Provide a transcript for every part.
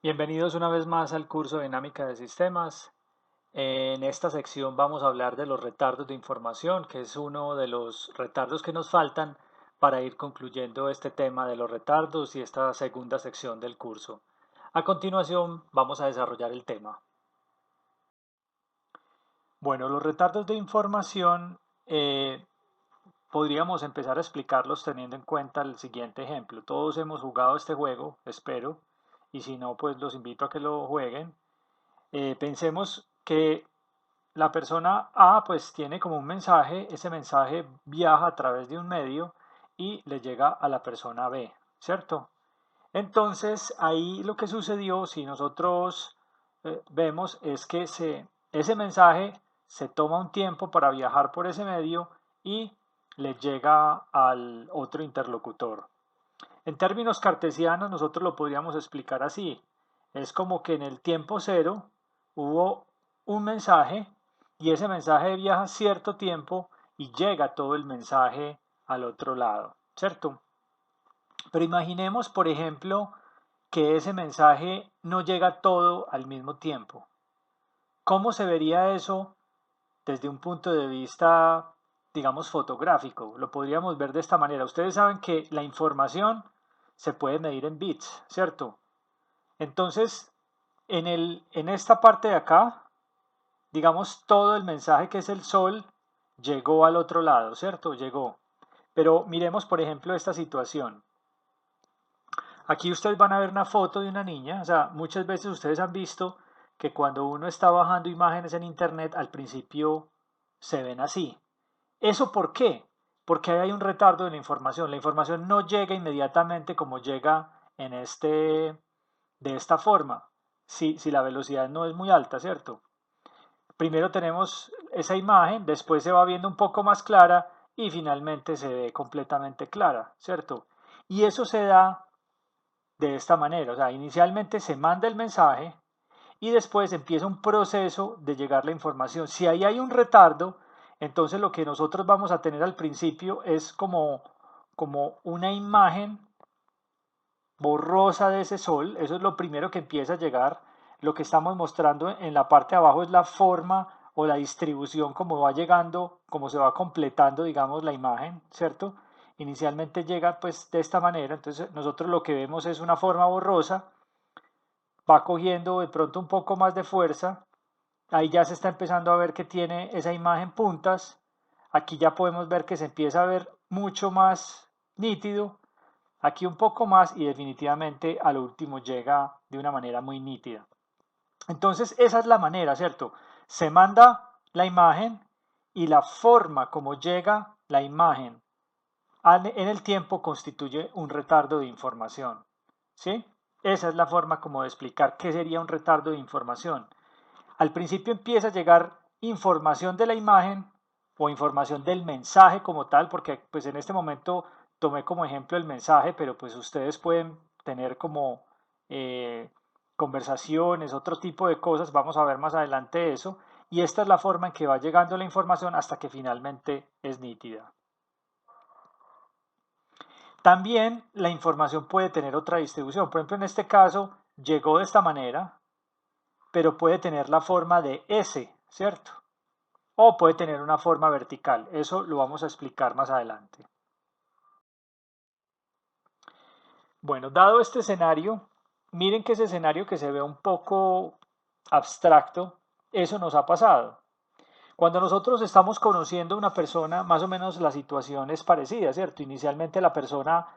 Bienvenidos una vez más al curso de Dinámica de Sistemas. En esta sección vamos a hablar de los retardos de información, que es uno de los retardos que nos faltan para ir concluyendo este tema de los retardos y esta segunda sección del curso. A continuación vamos a desarrollar el tema. Bueno, los retardos de información podríamos empezar a explicarlos teniendo en cuenta el siguiente ejemplo. Todos hemos jugado este juego, espero, y si no, pues los invito a que lo jueguen. Pensemos que la persona A pues tiene como un mensaje, ese mensaje viaja a través de un medio y le llega a la persona B, ¿cierto? Entonces ahí lo que sucedió, si nosotros vemos, es que ese mensaje se toma un tiempo para viajar por ese medio y le llega al otro interlocutor. En términos cartesianos, nosotros lo podríamos explicar así. Es como que en el tiempo cero hubo un mensaje y ese mensaje viaja cierto tiempo y llega todo el mensaje al otro lado, ¿cierto? Pero imaginemos, por ejemplo, que ese mensaje no llega todo al mismo tiempo. ¿Cómo se vería eso desde un punto de vista, digamos, fotográfico? Lo podríamos ver de esta manera. Ustedes saben que la información se puede medir en bits, ¿cierto? Entonces, en esta parte de acá, digamos, todo el mensaje que es el sol llegó al otro lado, ¿cierto? Llegó. Pero miremos, por ejemplo, esta situación. Aquí ustedes van a ver una foto de una niña, o sea, muchas veces ustedes han visto que cuando uno está bajando imágenes en internet, al principio se ven así. ¿Eso por qué? Porque hay un retardo de la información. La información no llega inmediatamente como llega de esta forma, si la velocidad no es muy alta, ¿cierto? Primero tenemos esa imagen, después se va viendo un poco más clara y finalmente se ve completamente clara, ¿cierto? Y eso se da de esta manera, o sea, inicialmente se manda el mensaje y después empieza un proceso de llegar la información. Si ahí hay un retardo, entonces lo que nosotros vamos a tener al principio es como una imagen borrosa de ese sol, eso es lo primero que empieza a llegar. Lo que estamos mostrando en la parte de abajo es la forma o la distribución como va llegando, como se va completando, digamos, la imagen, ¿cierto? Inicialmente llega pues de esta manera, entonces nosotros lo que vemos es una forma borrosa, va cogiendo de pronto un poco más de fuerza, ahí ya se está empezando a ver que tiene esa imagen puntas, aquí ya podemos ver que se empieza a ver mucho más nítido, aquí un poco más y definitivamente al último llega de una manera muy nítida. Entonces esa es la manera, ¿cierto? Se manda la imagen y la forma como llega la imagen en el tiempo constituye un retardo de información, ¿sí? Esa es la forma como de explicar qué sería un retardo de información. Al principio empieza a llegar información de la imagen o información del mensaje como tal, porque pues en este momento tomé como ejemplo el mensaje, pero pues ustedes pueden tener como eh, conversaciones, otro tipo de cosas, vamos a ver más adelante eso, y esta es la forma en que va llegando la información hasta que finalmente es nítida. También la información puede tener otra distribución, por ejemplo en este caso llegó de esta manera, pero puede tener la forma de S, ¿cierto? O puede tener una forma vertical. Eso lo vamos a explicar más adelante. Bueno, dado este escenario, miren que ese escenario que se ve un poco abstracto, eso nos ha pasado. Cuando nosotros estamos conociendo a una persona, más o menos la situación es parecida, ¿cierto? Inicialmente la persona,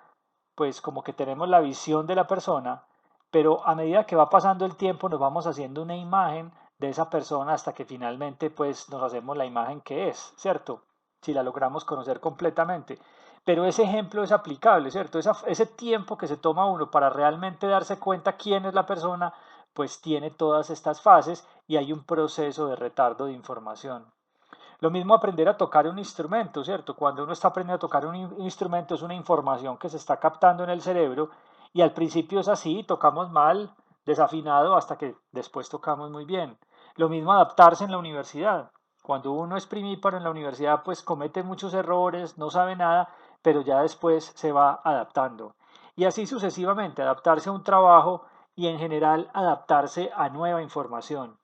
pues como que tenemos la visión de la persona, pero a medida que va pasando el tiempo nos vamos haciendo una imagen de esa persona hasta que finalmente pues nos hacemos la imagen que es, ¿cierto? Si la logramos conocer completamente. Pero ese ejemplo es aplicable, ¿cierto? Ese tiempo que se toma uno para realmente darse cuenta quién es la persona, pues tiene todas estas fases y hay un proceso de retardo de información. Lo mismo aprender a tocar un instrumento, ¿cierto? Cuando uno está aprendiendo a tocar un instrumento es una información que se está captando en el cerebro y al principio es así, tocamos mal, desafinado, hasta que después tocamos muy bien. Lo mismo adaptarse en la universidad. Cuando uno es primíparo en la universidad, pues comete muchos errores, no sabe nada, pero ya después se va adaptando. Y así sucesivamente, adaptarse a un trabajo y en general adaptarse a nueva información.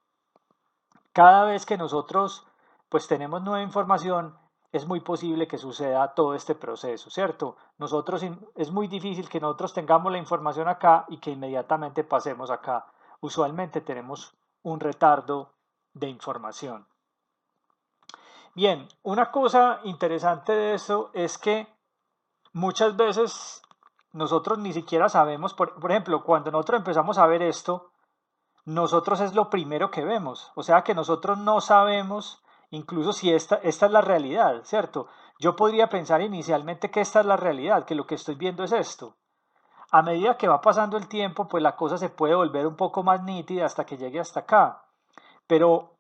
Cada vez que nosotros pues tenemos nueva información, es muy posible que suceda todo este proceso, ¿cierto? Es muy difícil que nosotros tengamos la información acá y que inmediatamente pasemos acá. Usualmente tenemos un retardo de información. Bien, una cosa interesante de eso es que muchas veces nosotros ni siquiera sabemos, por ejemplo, cuando nosotros empezamos a ver esto, nosotros es lo primero que vemos. O sea que nosotros no sabemos incluso si esta es la realidad, ¿cierto? Yo podría pensar inicialmente que esta es la realidad, que lo que estoy viendo es esto. A medida que va pasando el tiempo, pues la cosa se puede volver un poco más nítida hasta que llegue hasta acá. Pero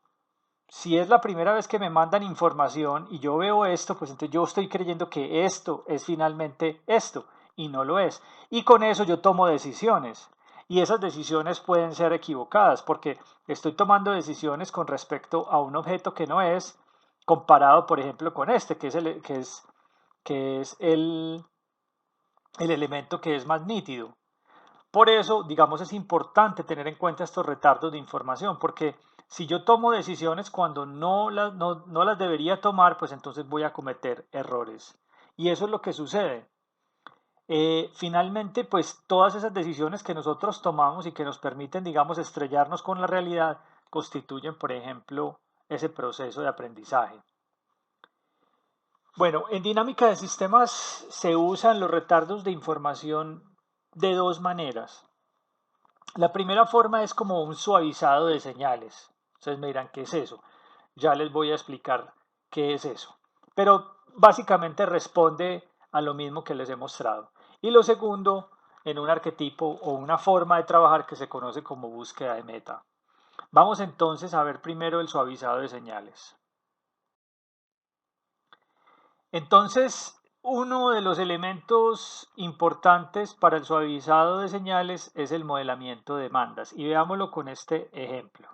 si es la primera vez que me mandan información y yo veo esto, pues entonces yo estoy creyendo que esto es finalmente esto y no lo es. Y con eso yo tomo decisiones. Y esas decisiones pueden ser equivocadas porque estoy tomando decisiones con respecto a un objeto que no es, comparado, por ejemplo, con este, que es el elemento que es más nítido. Por eso, digamos, es importante tener en cuenta estos retardos de información, porque si yo tomo decisiones cuando no las debería tomar, pues entonces voy a cometer errores. Y eso es lo que sucede. Finalmente, pues todas esas decisiones que nosotros tomamos y que nos permiten, digamos, estrellarnos con la realidad, constituyen, por ejemplo, ese proceso de aprendizaje. Bueno, en dinámica de sistemas se usan los retardos de información de dos maneras. La primera forma es como un suavizado de señales. Ustedes me dirán, ¿qué es eso? Ya les voy a explicar qué es eso. Pero básicamente responde a lo mismo que les he mostrado. Y lo segundo, en un arquetipo o una forma de trabajar que se conoce como búsqueda de meta. Vamos entonces a ver primero el suavizado de señales. Entonces, uno de los elementos importantes para el suavizado de señales es el modelamiento de demandas. Y veámoslo con este ejemplo.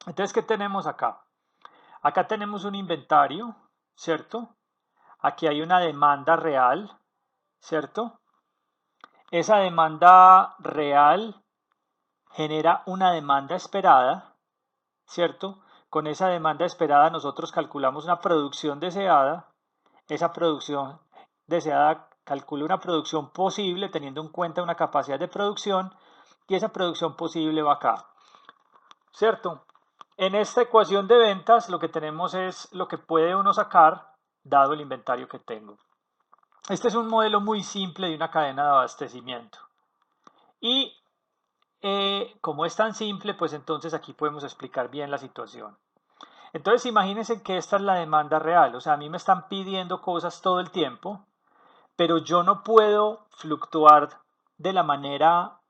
Entonces, ¿qué tenemos acá? Acá tenemos un inventario, ¿cierto? Aquí hay una demanda real, ¿cierto? Esa demanda real genera una demanda esperada, ¿cierto? Con esa demanda esperada nosotros calculamos una producción deseada. Esa producción deseada calcula una producción posible teniendo en cuenta una capacidad de producción y esa producción posible va acá, ¿cierto? En esta ecuación de ventas lo que tenemos es lo que puede uno sacar dado el inventario que tengo. Este es un modelo muy simple de una cadena de abastecimiento. Y como es tan simple, pues entonces aquí podemos explicar bien la situación. Entonces imagínense que esta es la demanda real, o sea, a mí me están pidiendo cosas todo el tiempo, pero yo no puedo fluctuar de la manera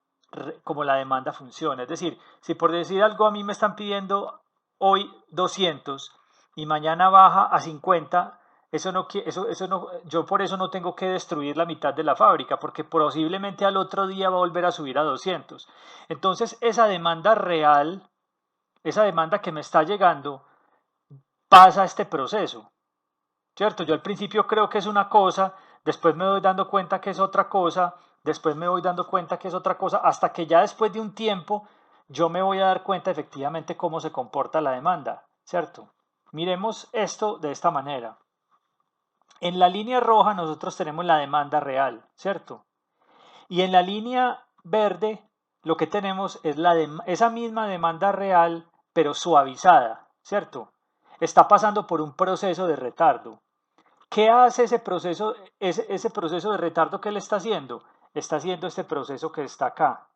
como la demanda funciona. Es decir, si por decir algo a mí me están pidiendo hoy 200 y mañana baja a 50, yo por eso no tengo que destruir la mitad de la fábrica, porque posiblemente al otro día va a volver a subir a 200. Entonces esa demanda real, esa demanda que me está llegando, pasa este proceso, ¿cierto? Yo al principio creo que es una cosa, después me voy dando cuenta que es otra cosa, después me voy dando cuenta que es otra cosa, hasta que ya después de un tiempo yo me voy a dar cuenta efectivamente cómo se comporta la demanda, ¿cierto? Miremos esto de esta manera. En la línea roja nosotros tenemos la demanda real, ¿cierto? Y en la línea verde lo que tenemos es esa misma demanda real, pero suavizada, ¿cierto? Está pasando por un proceso de retardo. ¿Qué hace ese proceso de retardo que él está haciendo? Está haciendo este proceso que está acá.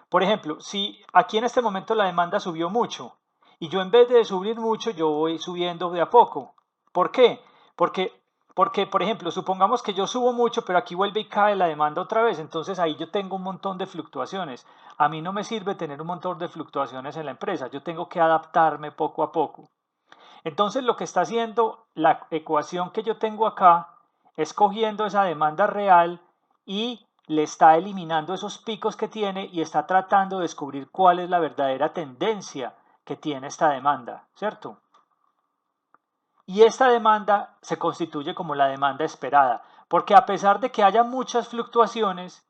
Por ejemplo, si aquí en este momento la demanda subió mucho y yo en vez de subir mucho, yo voy subiendo de a poco. ¿Por qué? Porque, porque, por ejemplo, supongamos que yo subo mucho, pero aquí vuelve y cae la demanda otra vez, entonces ahí yo tengo un montón de fluctuaciones. A mí no me sirve tener un montón de fluctuaciones en la empresa, yo tengo que adaptarme poco a poco. Entonces lo que está haciendo la ecuación que yo tengo acá es cogiendo esa demanda real y le está eliminando esos picos que tiene y está tratando de descubrir cuál es la verdadera tendencia que tiene esta demanda, ¿cierto? Y esta demanda se constituye como la demanda esperada, porque a pesar de que haya muchas fluctuaciones,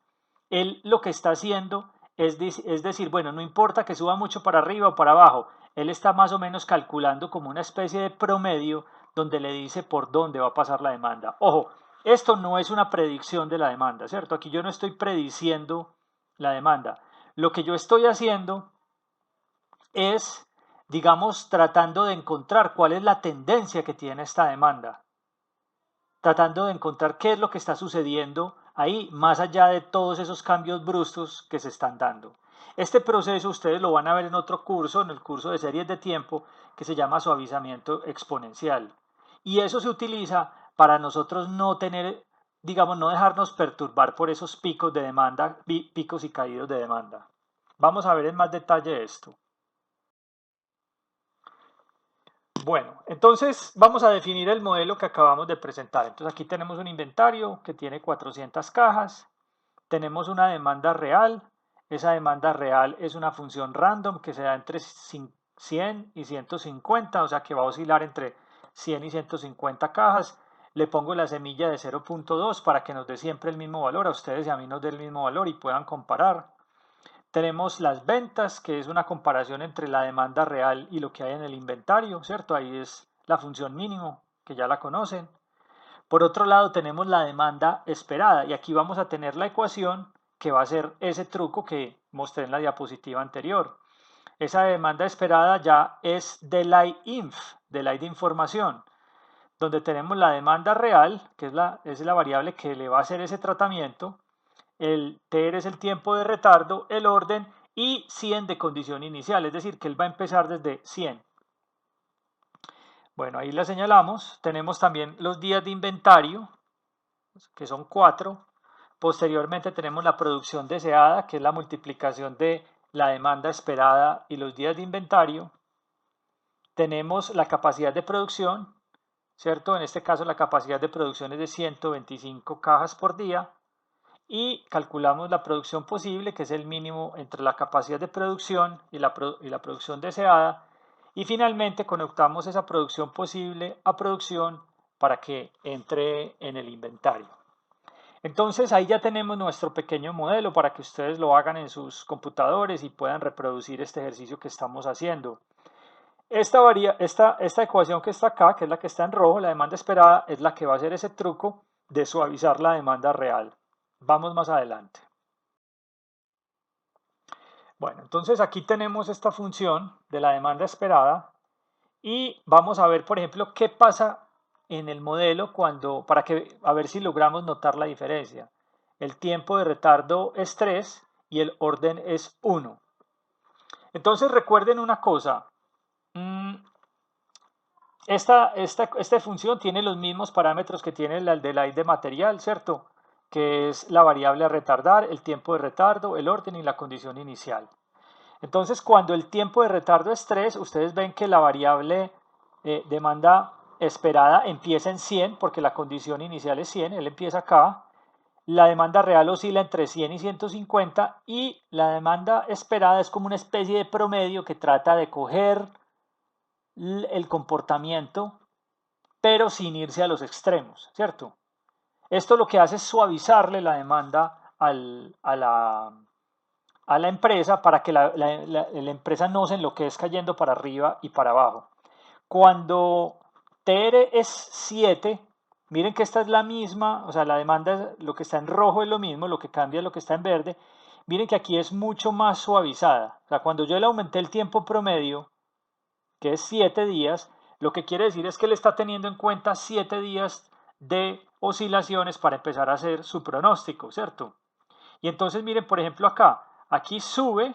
él lo que está haciendo es decir, bueno, no importa que suba mucho para arriba o para abajo, él está más o menos calculando como una especie de promedio donde le dice por dónde va a pasar la demanda. Ojo, esto no es una predicción de la demanda, ¿cierto? Aquí yo no estoy prediciendo la demanda. Lo que yo estoy haciendo es, digamos, tratando de encontrar cuál es la tendencia que tiene esta demanda, tratando de encontrar qué es lo que está sucediendo ahí, más allá de todos esos cambios bruscos que se están dando. Este proceso ustedes lo van a ver en otro curso, en el curso de series de tiempo, que se llama suavizamiento exponencial. Y eso se utiliza para nosotros no tener, digamos, no dejarnos perturbar por esos picos de demanda, picos y caídos de demanda. Vamos a ver en más detalle esto. Bueno, entonces vamos a definir el modelo que acabamos de presentar. Entonces aquí tenemos un inventario que tiene 400 cajas, tenemos una demanda real, esa demanda real es una función random que se da entre 100 y 150, o sea que va a oscilar entre 100 y 150 cajas. Le pongo la semilla de 0.2 para que nos dé siempre el mismo valor, a ustedes y a mí nos dé el mismo valor y puedan comparar. Tenemos las ventas, que es una comparación entre la demanda real y lo que hay en el inventario, ¿cierto? Ahí es la función mínimo, que ya la conocen. Por otro lado, tenemos la demanda esperada y aquí vamos a tener la ecuación que va a ser ese truco que mostré en la diapositiva anterior. Esa demanda esperada ya es delay inf, delay de información, donde tenemos la demanda real, que es la variable que le va a hacer ese tratamiento, el TR es el tiempo de retardo, el orden y 100 de condición inicial, es decir, que él va a empezar desde 100. Bueno, ahí la señalamos. Tenemos también los días de inventario, que son 4. Posteriormente tenemos la producción deseada, que es la multiplicación de la demanda esperada y los días de inventario. Tenemos la capacidad de producción, ¿cierto? En este caso la capacidad de producción es de 125 cajas por día. Y calculamos la producción posible, que es el mínimo entre la capacidad de producción y la producción deseada. Y finalmente conectamos esa producción posible a producción para que entre en el inventario. Entonces ahí ya tenemos nuestro pequeño modelo para que ustedes lo hagan en sus computadores y puedan reproducir este ejercicio que estamos haciendo. Esta ecuación que está acá, que es la que está en rojo, la demanda esperada, es la que va a hacer ese truco de suavizar la demanda real. Vamos más adelante. Bueno, entonces aquí tenemos esta función de la demanda esperada y vamos a ver, por ejemplo, qué pasa en el modelo a ver si logramos notar la diferencia. El tiempo de retardo es 3 y el orden es 1. Entonces recuerden una cosa, esta función tiene los mismos parámetros que tiene el delay de material, ¿cierto? Que es la variable a retardar, el tiempo de retardo, el orden y la condición inicial. Entonces, cuando el tiempo de retardo es 3, ustedes ven que la variable demanda esperada empieza en 100, porque la condición inicial es 100, él empieza acá. La demanda real oscila entre 100 y 150 y la demanda esperada es como una especie de promedio que trata de coger el comportamiento, pero sin irse a los extremos, ¿cierto? Esto lo que hace es suavizarle la demanda a la empresa para que la empresa no se enloquezca yendo para arriba y para abajo. Cuando TR es 7, miren que esta es la misma, o sea, la demanda, lo que está en rojo es lo mismo, lo que cambia es lo que está en verde. Miren que aquí es mucho más suavizada. O sea, cuando yo le aumenté el tiempo promedio, que es 7 días, lo que quiere decir es que él está teniendo en cuenta 7 días de oscilaciones para empezar a hacer su pronóstico, ¿cierto? Y entonces miren, por ejemplo, acá, aquí sube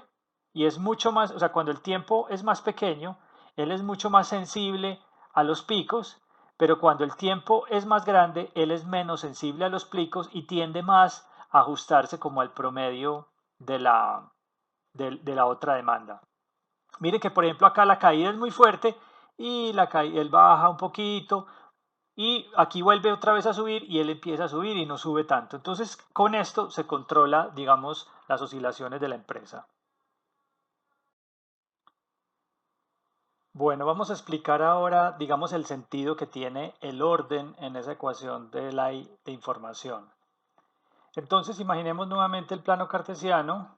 y es mucho más, o sea, cuando el tiempo es más pequeño, él es mucho más sensible a los picos, pero cuando el tiempo es más grande, él es menos sensible a los picos y tiende más a ajustarse como al promedio de la otra demanda. Mire que por ejemplo acá la caída es muy fuerte y él baja un poquito y aquí vuelve otra vez a subir y él empieza a subir y no sube tanto. Entonces con esto se controla, digamos, las oscilaciones de la empresa. Bueno, vamos a explicar ahora, digamos, el sentido que tiene el orden en esa ecuación de información. Entonces imaginemos nuevamente el plano cartesiano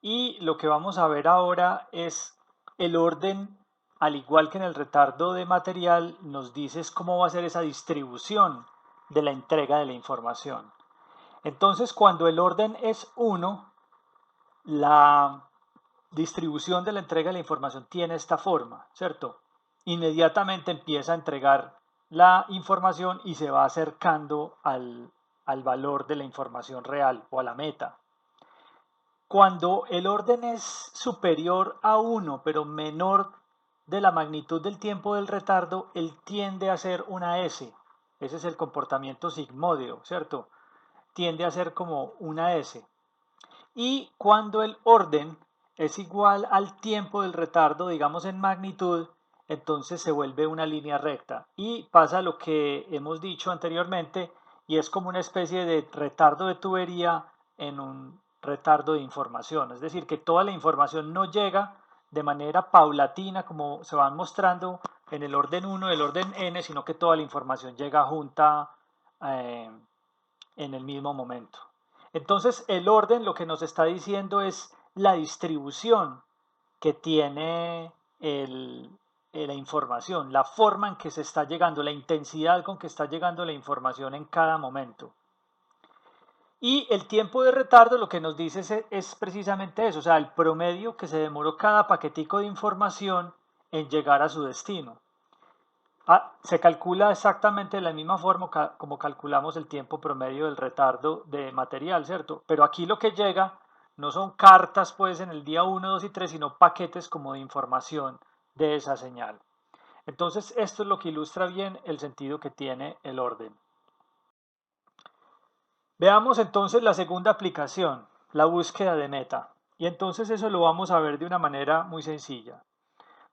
Y lo que vamos a ver ahora es el orden, al igual que en el retardo de material, nos dices cómo va a ser esa distribución de la entrega de la información. Entonces, cuando el orden es 1, la distribución de la entrega de la información tiene esta forma, ¿cierto? Inmediatamente empieza a entregar la información y se va acercando al valor de la información real o a la meta. Cuando el orden es superior a 1, pero menor de la magnitud del tiempo del retardo, él tiende a ser una S. Ese es el comportamiento sigmódeo, ¿cierto? Tiende a ser como una S. Y cuando el orden es igual al tiempo del retardo, digamos en magnitud, entonces se vuelve una línea recta. Y pasa lo que hemos dicho anteriormente, y es como una especie de retardo de tubería en un retardo de información. Es decir, que toda la información no llega de manera paulatina, como se van mostrando en el orden 1 del orden n, sino que toda la información llega junta eh, en el mismo momento. Entonces, el orden lo que nos está diciendo es la distribución que tiene la información, la forma en que se está llegando, la intensidad con que está llegando la información en cada momento. Y el tiempo de retardo lo que nos dice es precisamente eso, o sea, el promedio que se demoró cada paquetico de información en llegar a su destino. Se calcula exactamente de la misma forma como calculamos el tiempo promedio del retardo de material, ¿cierto? Pero aquí lo que llega no son cartas pues en el día 1, 2 y 3, sino paquetes como de información de esa señal. Entonces esto es lo que ilustra bien el sentido que tiene el orden. Veamos entonces la segunda aplicación, la búsqueda de meta. Y entonces eso lo vamos a ver de una manera muy sencilla.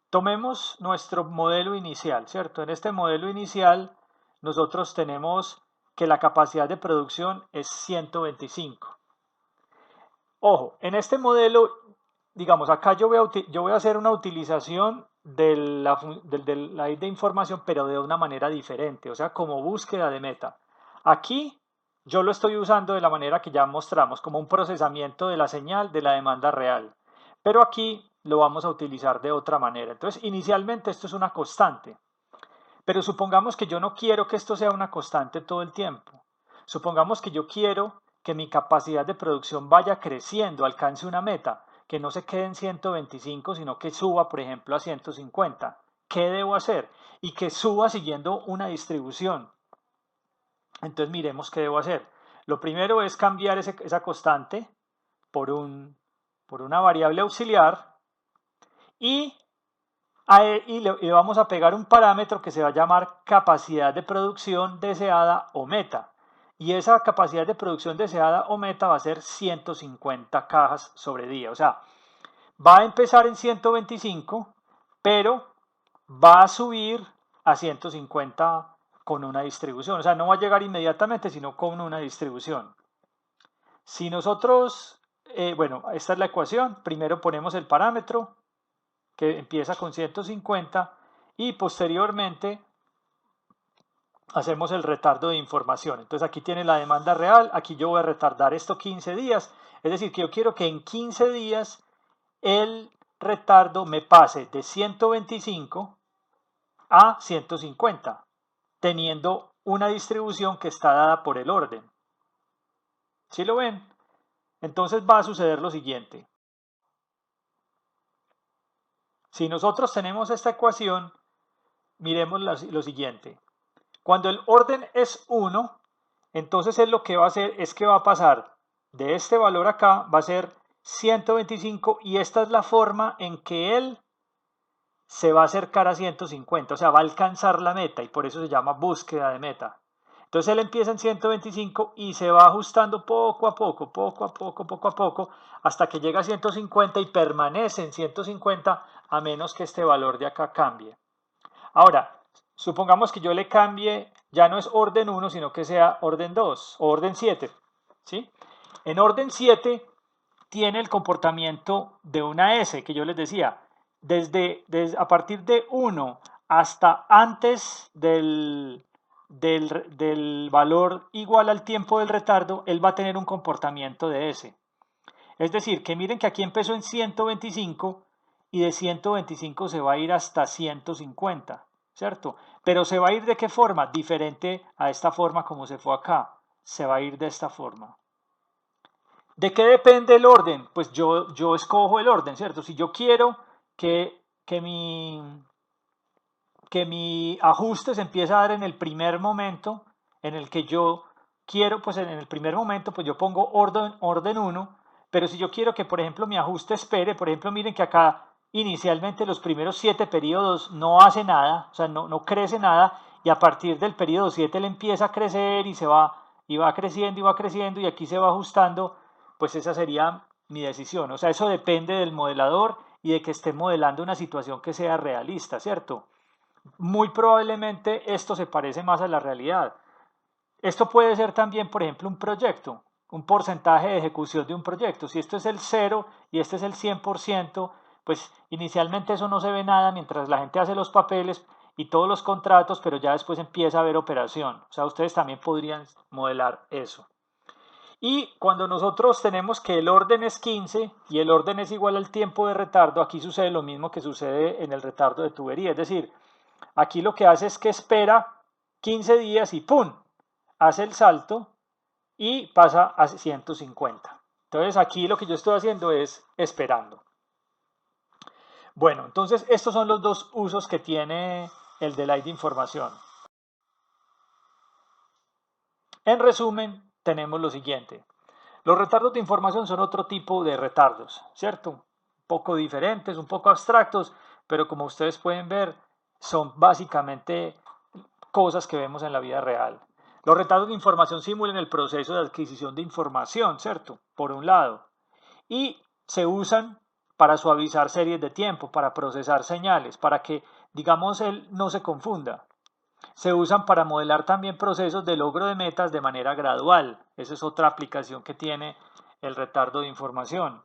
Tomemos nuestro modelo inicial, ¿cierto? En este modelo inicial nosotros tenemos que la capacidad de producción es 125. Ojo, en este modelo, digamos, acá yo voy a hacer una utilización de la de información, pero de una manera diferente, o sea, como búsqueda de meta. Aquí yo lo estoy usando de la manera que ya mostramos, como un procesamiento de la señal de la demanda real. Pero aquí lo vamos a utilizar de otra manera. Entonces, inicialmente esto es una constante, pero supongamos que yo no quiero que esto sea una constante todo el tiempo. Supongamos que yo quiero que mi capacidad de producción vaya creciendo, alcance una meta, que no se quede en 125, sino que suba, por ejemplo, a 150. ¿Qué debo hacer? Y que suba siguiendo una distribución. Entonces miremos qué debo hacer. Lo primero es cambiar esa constante por, por una variable auxiliar y le vamos a pegar un parámetro que se va a llamar capacidad de producción deseada o meta. Y esa capacidad de producción deseada o meta va a ser 150 cajas sobre día. O sea, va a empezar en 125, pero va a subir a 150 con una distribución. O sea, no va a llegar inmediatamente, sino con una distribución. Si nosotros, bueno, esta es la ecuación. Primero ponemos el parámetro, que empieza con 150 y posteriormente hacemos el retardo de información. Entonces aquí tiene la demanda real, aquí yo voy a retardar esto 15 días, es decir, que yo quiero que en 15 días el retardo me pase de 125 a 150, teniendo una distribución que está dada por el orden. ¿Sí lo ven? Entonces va a suceder lo siguiente. Si nosotros tenemos esta ecuación, miremos lo siguiente. Cuando el orden es 1, entonces él lo que va a hacer es que va a pasar de este valor acá, va a ser 125 y esta es la forma en que él se va a acercar a 150, o sea, va a alcanzar la meta y por eso se llama búsqueda de meta. Entonces él empieza en 125 y se va ajustando poco a poco, poco a poco, hasta que llega a 150 y permanece en 150 a menos que este valor de acá cambie. Ahora, supongamos que yo le cambie, ya no es orden 1, sino que sea orden 2 o orden 7. ¿Sí? En orden 7 tiene el comportamiento de una S, que yo les decía, a partir de 1 hasta antes del valor igual al tiempo del retardo, él va a tener un comportamiento de S. Es decir, que miren que aquí empezó en 125 y de 125 se va a ir hasta 150, ¿cierto? Pero se va a ir de qué forma? Diferente a esta forma como se fue acá. Se va a ir de esta forma. ¿De qué depende el orden? Pues yo escojo el orden, ¿cierto? Si yo quiero que, que mi, que mi ajuste se empiece a dar en el primer momento en el que yo quiero, pues en el primer momento, pues yo pongo orden 1, pero si yo quiero que, por ejemplo, mi ajuste espere, por ejemplo, miren que acá inicialmente los primeros 7 periodos no hace nada, o sea, no crece nada, y a partir del periodo 7 le empieza a crecer y va creciendo y va creciendo, y aquí se va ajustando, pues esa sería mi decisión. O sea, eso depende del modelador y de que esté modelando una situación que sea realista, ¿cierto? Muy probablemente esto se parece más a la realidad. Esto puede ser también, por ejemplo, un proyecto, un porcentaje de ejecución de un proyecto. Si esto es el 0 y este es el 100%, pues inicialmente eso no se ve nada mientras la gente hace los papeles y todos los contratos, pero ya después empieza a haber operación. O sea, ustedes también podrían modelar eso. Y cuando nosotros tenemos que el orden es 15 y el orden es igual al tiempo de retardo, aquí sucede lo mismo que sucede en el retardo de tubería. Es decir, aquí lo que hace es que espera 15 días y ¡pum! Hace el salto y pasa a 150. Entonces aquí lo que yo estoy haciendo es esperando. Bueno, entonces estos son los dos usos que tiene el delay de información. En resumen, tenemos lo siguiente. Los retardos de información son otro tipo de retardos, ¿cierto? Un poco diferentes, un poco abstractos, pero como ustedes pueden ver, son básicamente cosas que vemos en la vida real. Los retardos de información simulan el proceso de adquisición de información, ¿cierto? Por un lado. Y se usan para suavizar series de tiempo, para procesar señales, para que, digamos, él no se confunda. Se usan para modelar también procesos de logro de metas de manera gradual. Esa es otra aplicación que tiene el retardo de información.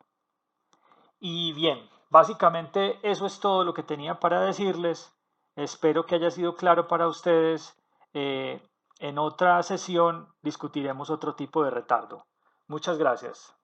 Y bien, básicamente eso es todo lo que tenía para decirles. Espero que haya sido claro para ustedes. En otra sesión discutiremos otro tipo de retardo. Muchas gracias.